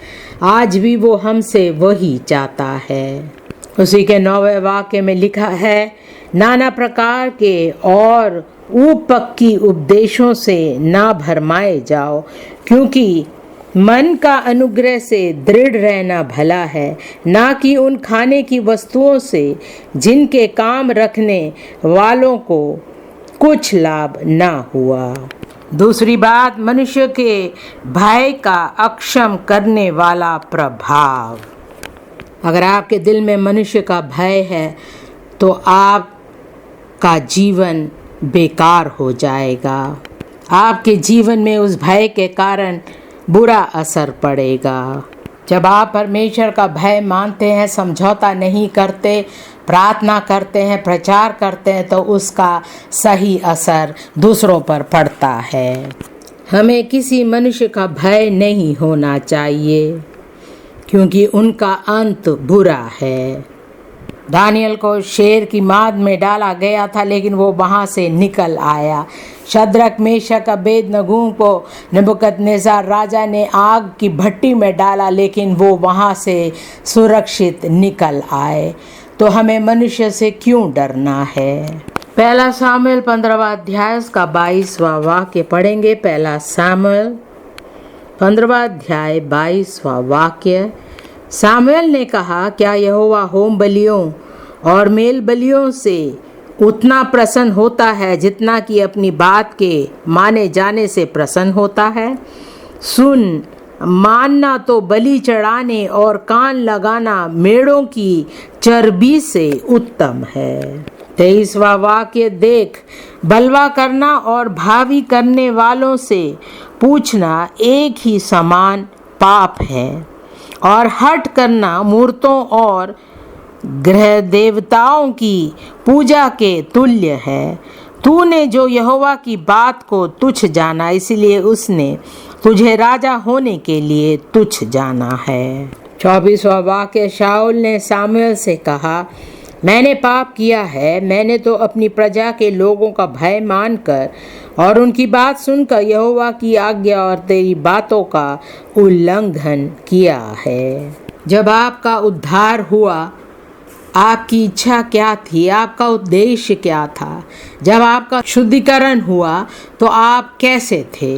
आज भी वो हमसे वही चाहता है। उसी के 9वें वाक्य में लिखा है, नाना प्रकार के और ऊपक्की उपदेशों से ना भरमाए जाओ, क्योंकि मन का अनुग्रह से दृढ़ रहना भला है, ना कि उन खाने की वस्तुओं से जिनके काम रखने वालों को कुछ लाभ ना हुआ। दूसरी बात, मनुष्य के भय का अक्षम करने वाला प्रभाव। अगर आपके दिल में मनुष्य का भय है तो आपका जीवन बेकार हो जाएगा। आपके जीवन में उस भय के कारण बुरा असर पड़ेगा। जब आप परमेश्वर का भय मानते हैं, समझौता नहीं करते, प्रार्थना करते हैं, प्रचार करते हैं, तो उसका सही असर दूसरों पर पड़ता है। हमें किसी मनुष्य का भय नहीं होना चाहिए, क्योंकि उनका अंत बुरा है। दानियल को शेर की माद में डाला गया था, लेकिन वो वहाँ से निकल आया। शद्रक, मेशक, अबेदनगो को नबूकदनेस्सर राजा ने आग की भट्टी में डाला, लेकिन वो वहाँ से सुरक्षित निकल आए। तो हमें मनुष्य से क्यों डरना है? पहला सामुएल 15वां अध्याय का 22वां वाक्य पढ़ेंगे। पहला सामुएल 15वां अध्याय 22वां वाक्य। सामुएल ने कहा, क्या यहोवा होम बलियों और मेल बलियों से उतना प्रसन्न होता है जितना कि अपनी बात के माने जाने से प्रसन्न होता है? सुन, मानना तो बलि चढ़ाने और कान लगाना मेढ़ों की चर्बी से उत्तम है। 23वां वाक्य, देख, बलवा करना और भावी करने वालों से पूछना एक ही समान पाप है, और हठ करना मूर्तों और ग्रह देवताओं की पूजा के तुल्य है। तूने जो यहोवा की बात को तुच्छ जाना, इसलिए उसने तुझे राजा होने के लिए तुच्छ जाना है। 24वां वाक्य, शाऊल ने सामुएल से कहा, मैंने पाप किया है। मैंने तो अपनी प्रजा के लोगों का भय मानकर और उनकी बात सुनकर यहोवा की आज्ञा और तेरी बातों का उल्लंघन किया है। जब आपका उद्धार हुआ, आपकी इच्छा क्या थी? आपका उद्देश्य क्या था? जब आपका शुद्धिकरण हुआ तो आप कैसे थे?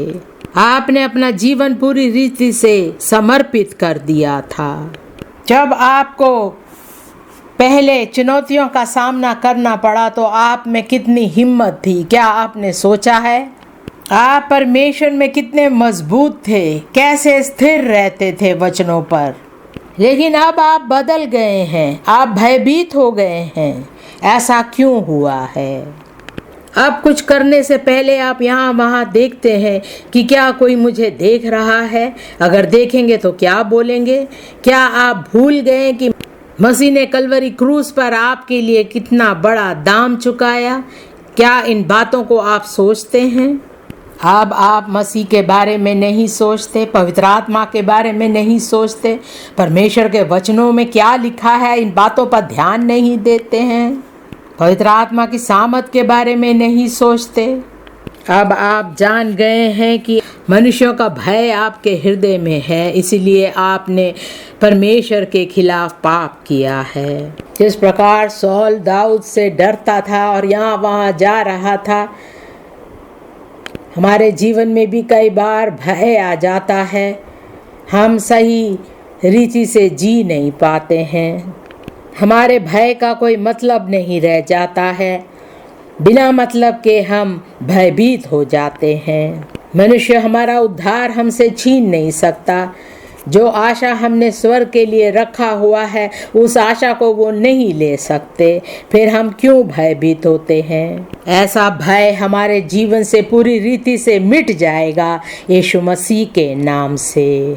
आपने अपना जीवन पूरी रीति से समर्पित कर दिया था। जब आपको पहले चुनौतियों का सामना करना पड़ा तो आप में कितनी हिम्मत थी? क्या आपने सोचा है? आप परमेश्वर में कितने मजबूत थे, कैसे स्थिर रहते थे वचनों पर। लेकिन अब आप बदल गए हैं, आप भयभीत हो गए हैं। ऐसा क्यों हुआ है? अब कुछ करने से पहले आप यहाँ वहाँ देखते हैं कि क्या कोई मुझे देख रहा है? अगर देखेंगे तो क्या बोलेंगे? क्या आप भूल गए कि मसीह ने कलवरी क्रूस पर आपके लिए कितना बड़ा दाम चुकाया? क्या इन बातों को आप सोचते हैं? अब आप मसीह के बारे में नहीं सोचते, पवित्र आत्मा के बारे में नहीं सोचते, परमेश्वर के वचनों में क्या लिखा है इन बातों पर ध्यान नहीं देते हैं, पवित्र आत्मा की सामर्थ के बारे में नहीं सोचते। अब आप जान गए हैं कि मनुष्यों का भय आपके हृदय में है, इसलिए आपने परमेश्वर के खिलाफ पाप किया है। जिस प्रकार सौल दाऊद से डरता था और यहाँ वहाँ जा रहा था, हमारे जीवन में भी कई बार भय आ जाता है। हम सही रीति से जी नहीं पाते हैं, हमारे भय का कोई मतलब नहीं रह जाता है, बिना मतलब के हम भयभीत हो जाते हैं। मनुष्य हमारा उद्धार हमसे छीन नहीं सकता। जो आशा हमने स्वर्ग के लिए रखा हुआ है, उस आशा को वो नहीं ले सकते, फिर हम क्यों भयभीत होते हैं? ऐसा भय हमारे जीवन से पूरी रीति से मिट जाएगा यीशु मसीह के नाम से।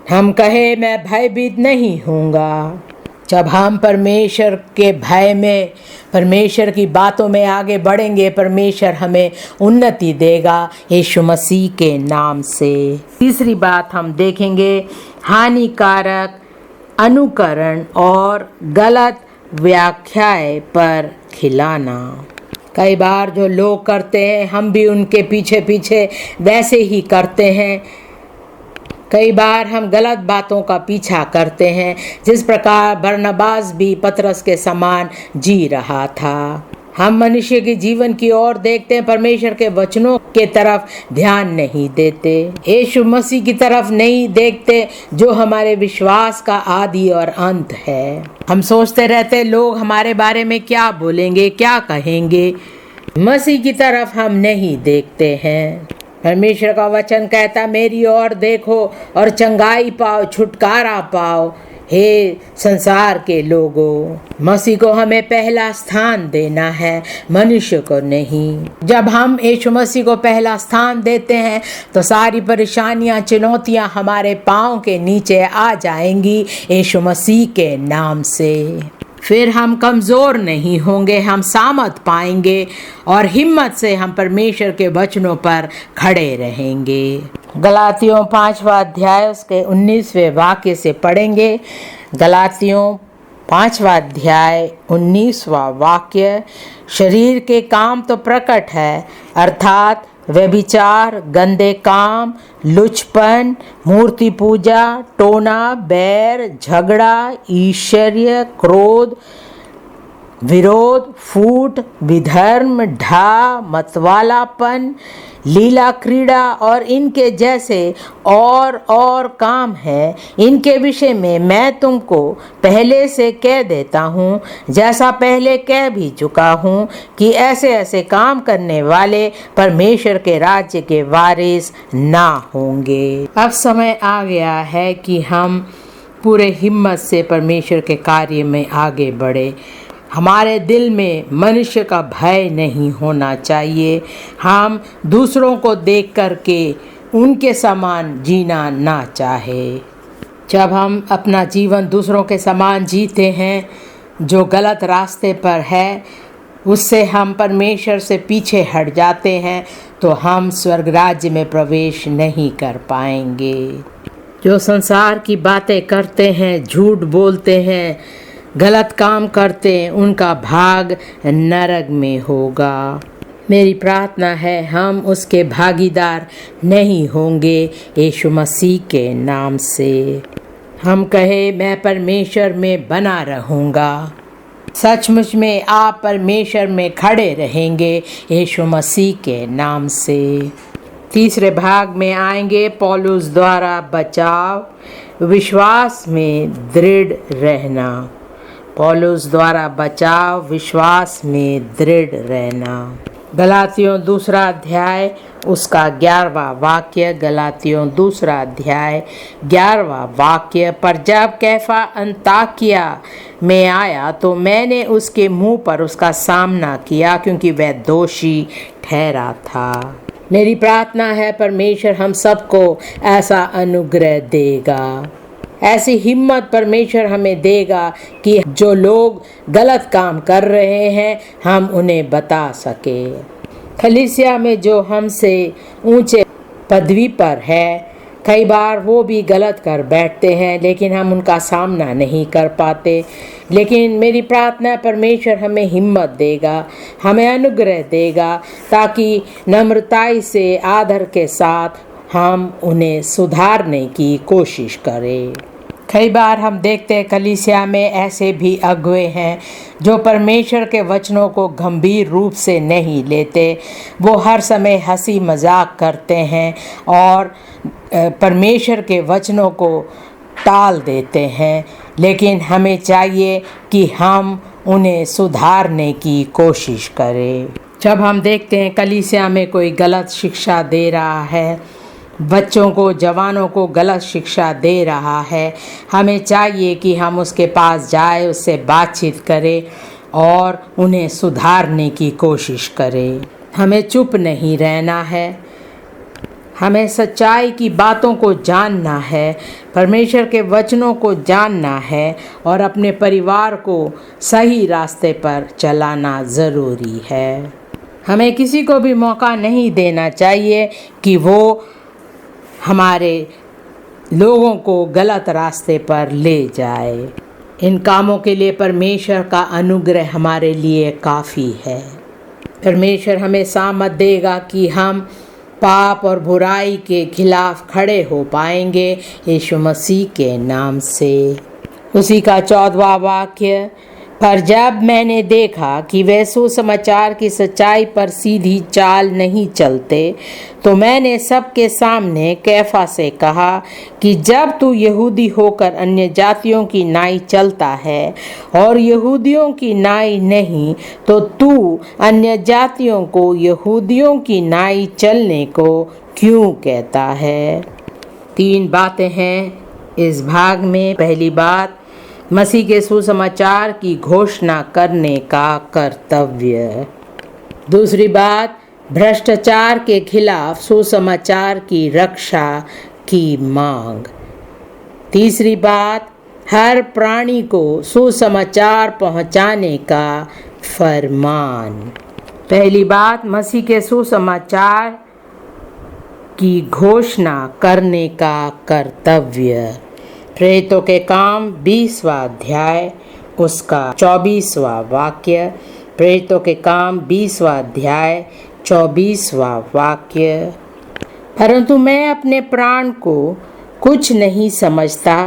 हम कहे मैं भयभीत नहीं होऊंगा। जब हम परमेश्वर के भय में, परमेश्वर की बातों में आगे बढ़ेंगे, परमेश्वर हमें उन्नति देगा यीशु मसीह के नाम से। तीसरी बात हम देखेंगे, हानिकारक अनुकरण और गलत व्याख्याएं पर खिलाना। कई बार जो लोग करते हैं, हम भी उनके पीछे पीछे वैसे ही करते हैं। कई बार हम गलत बातों का पीछा करते हैं, जिस प्रकार बरनबास भी पतरस के समान जी रहा था। हम मनुष्य के जीवन की ओर देखते हैं, परमेश्वर के वचनों के तरफ ध्यान नहीं देते, यीशु मसीह की तरफ नहीं देखते, जो हमारे विश्वास का आदि और अंत है। हम सोचते रहते लोग हमारे बारे में क्या बोलेंगे, क्या कहेंगे, मसीह की तरफ हम नहीं देखते हैं। परमेश्वर का वचन कहता, मेरी ओर देखो और चंगाई पाओ, छुटकारा पाओ हे संसार के लोगों। मसीह को हमें पहला स्थान देना है, मनुष्य को नहीं। जब हम यीशु मसीह को पहला स्थान देते हैं तो सारी परेशानियां, चुनौतियां हमारे पांव के नीचे आ जाएंगी यीशु मसीह के नाम से। फिर हम कमज़ोर नहीं होंगे, हम सामर्थ पाएंगे और हिम्मत से हम परमेश्वर के वचनों पर खड़े रहेंगे। गलातियों 5वां अध्याय उसके 19वें वाक्य से पढ़ेंगे। गलातियों 5वां अध्याय 19वां वाक्य, शरीर के काम तो प्रकट है, अर्थात व्यभिचार, गंदे काम, लुचपन, मूर्ति पूजा, टोना, बैर, झगड़ा, ईर्ष्या, क्रोध, विरोध, फूट, विधर्म, ढा, मतवालापन, लीला क्रीड़ा और इनके जैसे और काम है। इनके विषय में मैं तुमको पहले से कह देता हूँ, जैसा पहले कह भी चुका हूँ, कि ऐसे ऐसे काम करने वाले परमेश्वर के राज्य के वारिस ना होंगे। अब समय आ गया है कि हम पूरे हिम्मत से परमेश्वर के कार्य में आगे बढ़े। हमारे दिल में मनुष्य का भय नहीं होना चाहिए। हम दूसरों को देख कर के उनके समान जीना ना चाहे। जब हम अपना जीवन दूसरों के समान जीते हैं, जो गलत रास्ते पर है, उससे हम परमेश्वर से पीछे हट जाते हैं, तो हम स्वर्ग राज्य में प्रवेश नहीं कर पाएंगे। जो संसार की बातें करते हैं, झूठ बोलते हैं, गलत काम करते हैं, उनका भाग नरक में होगा। मेरी प्रार्थना है हम उसके भागीदार नहीं होंगे यीशु मसीह के नाम से। हम कहे मैं परमेश्वर में बना रहूँगा। सचमुच में आप परमेश्वर में खड़े रहेंगे यीशु मसीह के नाम से। तीसरे भाग में आएंगे, पौलुस द्वारा बचाव, विश्वास में दृढ़ रहना। पौलुस द्वारा बचाव, विश्वास में दृढ़ रहना। गलातियों 2 अध्याय उसका 11वां वाक्य। गलातियों 2 अध्याय 11वां वाक्य, पर जब कैफा अंताकिया में आया तो मैंने उसके मुंह पर उसका सामना किया, क्योंकि वह दोषी ठहरा था। मेरी प्रार्थना है परमेश्वर हम सबको ऐसा अनुग्रह देगा, ऐसी हिम्मत परमेश्वर हमें देगा कि जो लोग गलत काम कर रहे हैं हम उन्हें बता सके। कलीसिया में जो हमसे ऊंचे पदवी पर है, कई बार वो भी गलत कर बैठते हैं, लेकिन हम उनका सामना नहीं कर पाते। लेकिन मेरी प्रार्थना, परमेश्वर हमें हिम्मत देगा, हमें अनुग्रह देगा, ताकि नम्रताई से, आदर के साथ हम उन्हें सुधारने की कोशिश करें। कई बार हम देखते हैं कलीसिया में ऐसे भी अगुवे हैं जो परमेश्वर के वचनों को गंभीर रूप से नहीं लेते। वो हर समय हंसी मजाक करते हैं और परमेश्वर के वचनों को टाल देते हैं। लेकिन हमें चाहिए कि हम उन्हें सुधारने की कोशिश करें। जब हम देखते हैं कलीसिया में कोई गलत शिक्षा दे रहा है, बच्चों को, जवानों को गलत शिक्षा दे रहा है, हमें चाहिए कि हम उसके पास जाए, उससे बातचीत करें और उन्हें सुधारने की कोशिश करें। हमें चुप नहीं रहना है, हमें सच्चाई की बातों को जानना है, परमेश्वर के वचनों को जानना है और अपने परिवार को सही रास्ते पर चलाना ज़रूरी है। हमें किसी को भी मौका नहीं देना चाहिए कि वो हमारे लोगों को गलत रास्ते पर ले जाए। इन कामों के लिए परमेश्वर का अनुग्रह हमारे लिए काफ़ी है। परमेश्वर हमें सामर्थ देगा कि हम पाप और बुराई के खिलाफ खड़े हो पाएंगे यीशु मसीह के नाम से। उसी का 14वां वाक्य, पर जब मैंने देखा कि वे सुसमाचार की सच्चाई पर सीधी चाल नहीं चलते, तो मैंने सबके सामने कैफा से कहा कि जब तू यहूदी होकर अन्य जातियों की नाई चलता है और यहूदियों की नाई नहीं, तो तू अन्य जातियों को यहूदियों की नाई चलने को क्यों कहता है। 3 बातें हैं इस भाग में। पहली बात, मसीह के सुसमाचार की घोषणा करने का कर्तव्य। दूसरी बात, भ्रष्टाचार के खिलाफ सुसमाचार की रक्षा की मांग। तीसरी बात, हर प्राणी को सुसमाचार पहुंचाने का फरमान। पहली बात, मसीह के सुसमाचार की घोषणा करने का कर्तव्य। प्रेरितों के काम 20वां अध्याय उसका 24वां वाक्य। प्रेरितों के काम 20वां अध्याय 24वां वाक्य। परंतु मैं अपने प्राण को कुछ नहीं समझता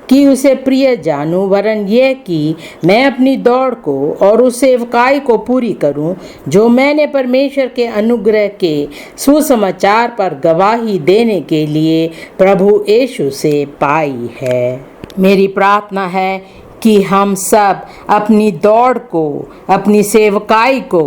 कि उसे प्रिय जानूं, वरन यह कि मैं अपनी दौड़ को और उस सेवकाई को पूरी करूं जो मैंने परमेश्वर के अनुग्रह के सुसमाचार पर गवाही देने के लिए प्रभु यीशु से पाई है। मेरी प्रार्थना है कि हम सब अपनी दौड़ को, अपनी सेवकाई को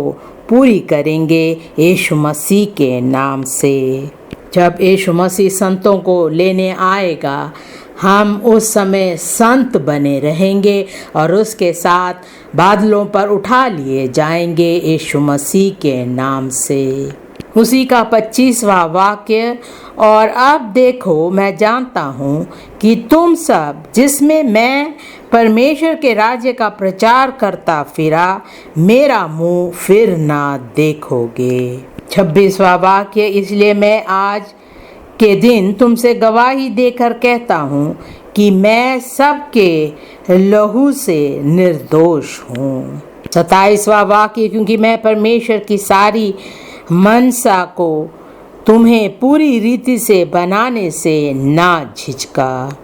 पूरी करेंगे यीशु मसीह के नाम से। जब यीशु मसीह संतों को लेने आएगा, हम उस समय संत बने रहेंगे और उसके साथ बादलों पर उठा लिए जाएंगे यीशु मसीह के नाम से। उसी का 25वां वाक्य, और अब देखो मैं जानता हूँ कि तुम सब जिसमें मैं परमेश्वर के राज्य का प्रचार करता फिरा, मेरा मुंह फिर ना देखोगे। 26वां वाक्य, इसलिए मैं आज के दिन तुमसे गवाही देकर कहता हूँ कि मैं सबके लहू से निर्दोष हूँ। 27वां वाक्य, क्योंकि मैं परमेश्वर की सारी मनसा को तुम्हें पूरी रीति से बनाने से ना झिझका।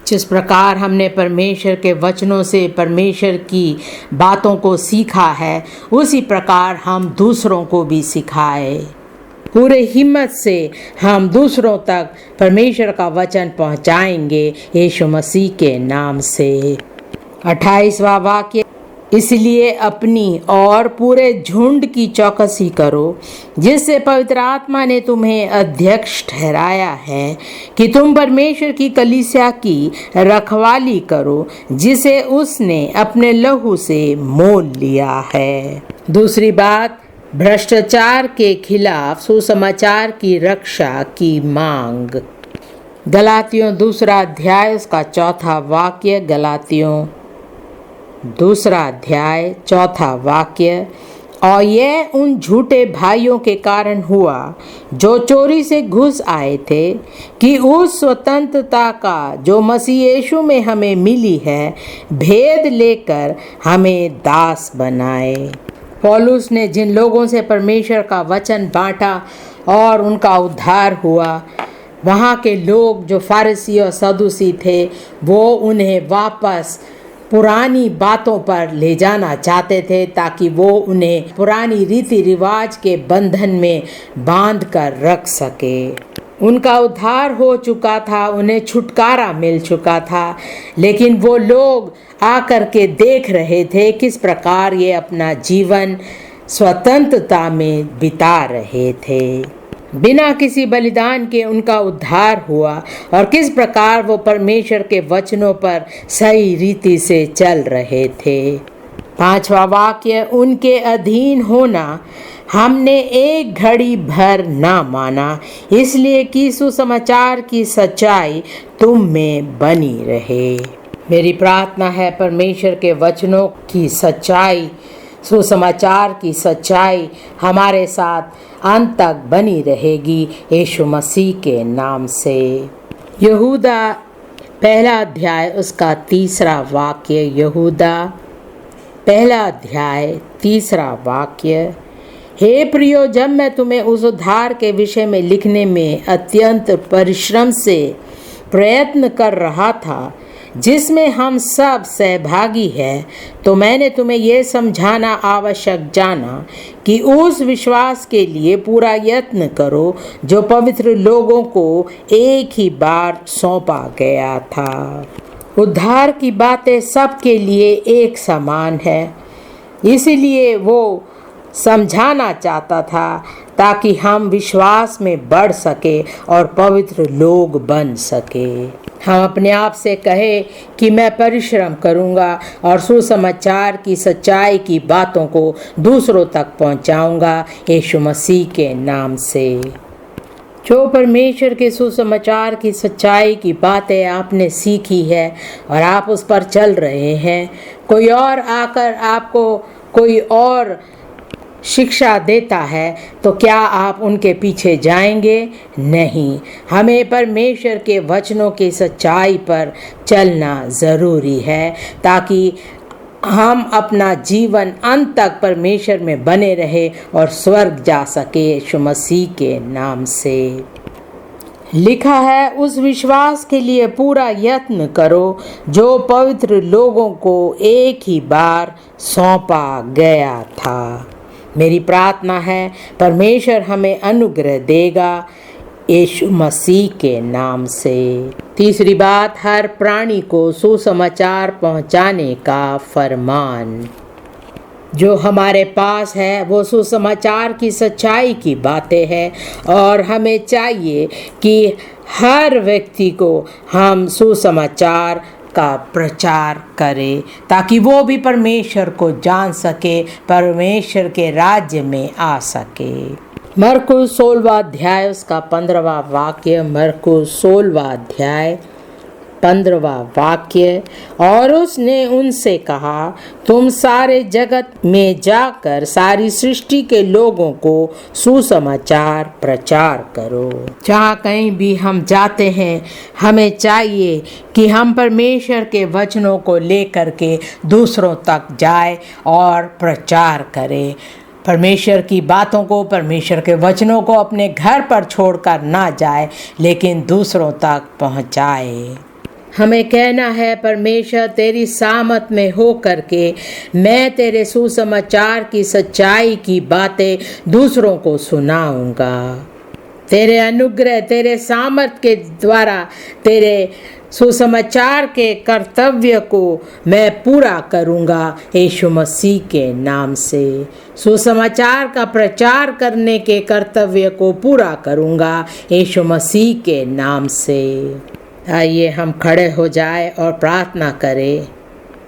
जिस प्रकार हमने परमेश्वर के वचनों से परमेश्वर की बातों को सीखा है, उसी प्रकार हम दूसरों को भी सिखाए। पूरे हिम्मत से हम दूसरों तक परमेश्वर का वचन पहुंचाएंगे यीशु मसीह के नाम से। 28वां वाक्य, इसलिए अपनी और पूरे झुंड की चौकसी करो, जिससे पवित्र आत्मा ने तुम्हें अध्यक्ष ठहराया है कि तुम परमेश्वर की कलीसिया की रखवाली करो, जिसे उसने अपने लहू से मोल लिया है। दूसरी बात, भ्रष्टाचार के खिलाफ सुसमाचार की रक्षा की मांग। गलातियों 2 अध्याय उसका 4था वाक्य। गलातियों 2 अध्याय 4था वाक्य, और यह उन झूठे भाइयों के कारण हुआ जो चोरी से घुस आए थे, कि उस स्वतंत्रता का जो मसीह यीशु में हमें मिली है भेद लेकर हमें दास बनाए। पौलुस ने जिन लोगों से परमेश्वर का वचन बांटा और उनका उद्धार हुआ, वहाँ के लोग जो फारसी और सदूसी थे, वो उन्हें वापस पुरानी बातों पर ले जाना चाहते थे ताकि वो उन्हें पुरानी रीति रिवाज के बंधन में बांध कर रख सके। उनका उद्धार हो चुका था, उन्हें छुटकारा मिल चुका था, लेकिन वो लोग आकर के देख रहे थे किस प्रकार ये अपना जीवन स्वतंत्रता में बिता रहे थे। बिना किसी बलिदान के उनका उद्धार हुआ और किस प्रकार वो परमेश्वर के वचनों पर सही रीति से चल रहे थे। 5वां वाक्य, उनके अधीन होना हमने एक घड़ी भर ना माना, इसलिए कि सुसमाचार की सच्चाई तुम में बनी रहे। मेरी प्रार्थना है परमेश्वर के वचनों की सच्चाई, सुसमाचार की सच्चाई हमारे साथ अंत तक बनी रहेगी यीशु मसीह के नाम से। यहूदा पहला अध्याय उसका 3रा वाक्य। यहूदा पहला अध्याय 3रा वाक्य। हे प्रियो, जब मैं तुम्हें उस उद्धार के विषय में लिखने में अत्यंत परिश्रम से प्रयत्न कर रहा था जिसमें हम सब सहभागी हैं, तो मैंने तुम्हें यह समझाना आवश्यक जाना कि उस विश्वास के लिए पूरा यत्न करो जो पवित्र लोगों को एक ही बार सौंपा गया था। उद्धार की बातें सबके लिए एक समान है, इसलिए वो समझाना चाहता था ताकि हम विश्वास में बढ़ सके और पवित्र लोग बन सके। हम अपने आप से कहें कि मैं परिश्रम करूंगा और सुसमाचार की सच्चाई की बातों को दूसरों तक पहुंचाऊंगा यीशु मसीह के नाम से। जो परमेश्वर के सुसमाचार की सच्चाई की बातें आपने सीखी है और आप उस पर चल रहे हैं, कोई और आकर आपको कोई और शिक्षा देता है तो क्या आप उनके पीछे जाएंगे? नहीं, हमें परमेश्वर के वचनों की सच्चाई पर चलना ज़रूरी है ताकि हम अपना जीवन अंत तक परमेश्वर में बने रहे और स्वर्ग जा सके यीशु मसीह के नाम से। लिखा है, उस विश्वास के लिए पूरा यत्न करो जो पवित्र लोगों को एक ही बार सौंपा गया था। मेरी प्रार्थना है परमेश्वर हमें अनुग्रह देगा यीशु मसीह के नाम से। तीसरी बात, हर प्राणी को सुसमाचार पहुंचाने का फरमान। जो हमारे पास है वो सुसमाचार की सच्चाई की बातें हैं और हमें चाहिए कि हर व्यक्ति को हम सुसमाचार का प्रचार करें ताकि वो भी परमेश्वर को जान सके, परमेश्वर के राज्य में आ सके। मरकुस 16वां अध्याय उसका 15वां वाक्य। मरकुस 16वां अध्याय 15वां वाक्य। और उसने उनसे कहा, तुम सारे जगत में जाकर सारी सृष्टि के लोगों को सुसमाचार प्रचार करो। जहाँ कहीं भी हम जाते हैं हमें चाहिए कि हम परमेश्वर के वचनों को लेकर के दूसरों तक जाए और प्रचार करें। परमेश्वर की बातों को, परमेश्वर के वचनों को अपने घर पर छोड़कर ना जाए लेकिन दूसरों तक पहुँचाए। हमें कहना है, परमेश्वर तेरी सामत में हो करके मैं तेरे सुसमाचार की सच्चाई की बातें दूसरों को सुनाऊंगा। तेरे अनुग्रह, तेरे सामर्थ के द्वारा तेरे सुसमाचार के कर्तव्य को मैं पूरा करूंगा यीशु मसीह के नाम से। सुसमाचार का प्रचार करने के कर्तव्य को पूरा करूंगा यीशु मसीह के नाम से। आइए हम खड़े हो जाए और प्रार्थना करें।